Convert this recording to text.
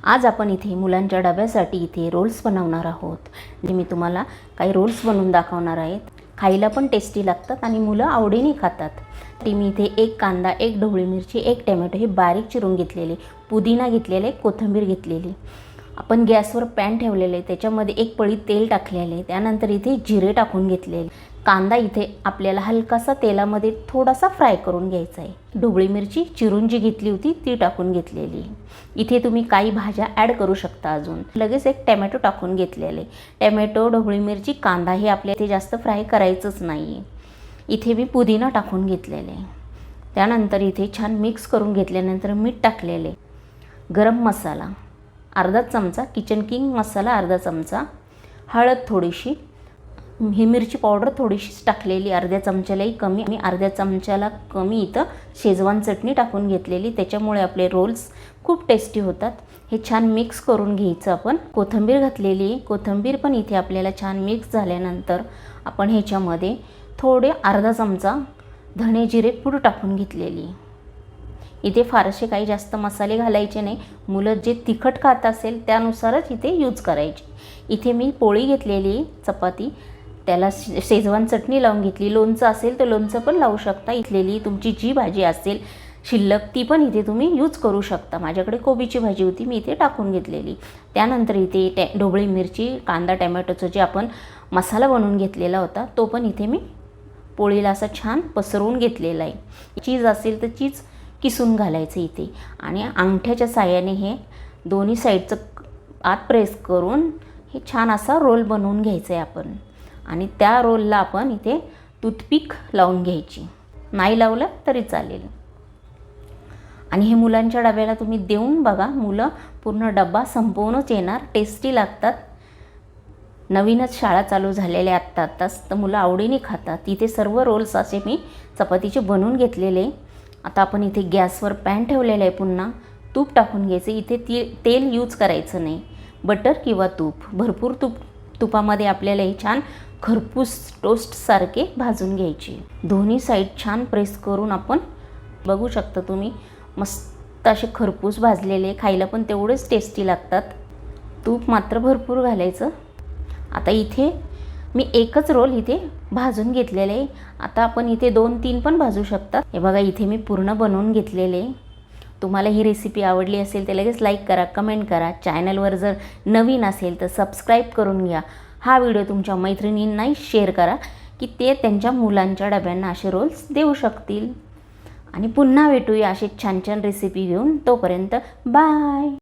आज आपण इथे मुलांच्या डब्यासाठी इथे रोल्स बनवणार आहोत। मी तुम्हाला काही रोल्स बनवून दाखवणार आहे। खायला पण टेस्टी लागतात आणि मुलं आवडीने खातात। मी इथे एक कांदा, एक ढोबळी मिरची, एक टोमॅटो हे बारीक चिरून घेतलेले, पुदिना घेतलेले, कोथिंबीर घेतलेली। आपण गॅसवर पॅन ठेवलेले, त्याच्यामध्ये एक पळी तेल टाकलेले, त्यानंतर इथे जिरे टाकून घेतलेले। कांदा इथे आपल्याला हलकासा तेलामध्ये थोडासा फ्राय करून घ्यायचा आहे। ढोबळी मिरची चिरून जी घेतली होती ती टाकून घेतलेली। इथे तुम्ही काही भाज्या ॲड करू शकता। अजून लगेच एक टोमॅटो टाकून घेतलेले। टोमॅटो, ढोबळी मिरची, कांदा हे आपल्याला इथे जास्त फ्राय करायचंच नाही। इथे मी पुदिना टाकून घेतलेले। त्यानंतर इथे छान मिक्स करून घेतल्यानंतर मीठ टाकलेले, गरम मसाला अर्धा चमचा, किचन किंग मसाला अर्धा चमचा, हळद थोडीशी, ही मिरची पावडर थोडीशीच टाकलेली, अर्ध्या चमच्यालाही कमी, आणि अर्ध्या चमच्याला कमी इथं शेजवान चटणी टाकून घेतलेली। त्याच्यामुळे आपले रोल्स खूप टेस्टी होतात। हे छान मिक्स करून घ्यायचं आपण। कोथिंबीर घातलेली, कोथिंबीर पण इथे आपल्याला छान मिक्स झाल्यानंतर आपण ह्याच्यामध्ये थोडे अर्धा चमचा धणे जिरे पूड टाकून घेतलेली। इथे फारसे काही जास्त मसाले घालायचे नाही, मुलं जे तिखट खात असेल त्यानुसारच इथे यूज करायचे। इथे मी पोळी घेतलेली, चपाती, त्याला शेजवान चटणी लावून घेतली। लोणचं असेल तर लोणचं पण लावू शकता। इथलेली तुमची जी भाजी असेल शिल्लक ती पण इथे तुम्ही यूज करू शकता। माझ्याकडे कोबीची भाजी होती, मी इथे टाकून घेतलेली। त्यानंतर इथे ढोबळी मिरची, कांदा, टोमॅटोचं जे आपण मसाला बनवून घेतलेला होता तो पण इथे मी पोळीला असं छान पसरवून घेतलेला आहे। चीज असेल तर चीज किसून घालायचं इथे, आणि अंगठ्याच्या साहाय्याने हे दोन्ही साईडचं आत प्रेस करून हे छान असा रोल बनवून घ्यायचं आहे आपण। आणि त्या रोलला आपण इथे टूथपिक लावून घ्यायची, नाही लावलं तरी चालेल। आणि हे मुलांच्या डब्याला तुम्ही देऊन बघा, मुलं पूर्ण डब्बा संपवूनच येणार। टेस्टी लागतात। नवीनच शाळा चालू झालेल्या आत्ताच तर मुलं आवडीने खातात। इथे सर्व रोल्स असे मी चपातीचे बनवून घेतलेले। आता आपण इथे गॅसवर पॅन ठेवलेलं आहे, पुन्हा तूप टाकून घ्यायचं। इथे तेल यूज करायचं नाही, बटर किंवा तूप, भरपूर तुपामध्ये आपल्याला हे छान खरपूस टोस्टसारखे भाजून घ्यायचे। दोन्ही साईड छान प्रेस करून आपण बघू शकता तुम्ही, मस्त असे खरपूस भाजलेले, खायला पण तेवढेच टेस्टी लागतात। तूप मात्र भरपूर घालायचं। आता इथे मी एकच रोल इथे भाजून घेतलेले आहे। आता आपण इथे 2-3 पण भाजू शकता। हे बघा इथे मी पूर्ण बनवून घेतलेले। तुम्हाला ही रेसिपी आवडली असेल तर लगेच लाईक करा, कमेंट करा। चॅनलवर जर नवीन असेल तर सबस्क्राईब करून घ्या। हा व्हिडिओ तुमच्या मैत्रिणींनाही शेअर करा की ते त्यांच्या मुलांच्या डब्यांना असे रोल्स देऊ शकतील। आणि पुन्हा भेटूया असे छान छान रेसिपी घेऊन। तोपर्यंत बाय।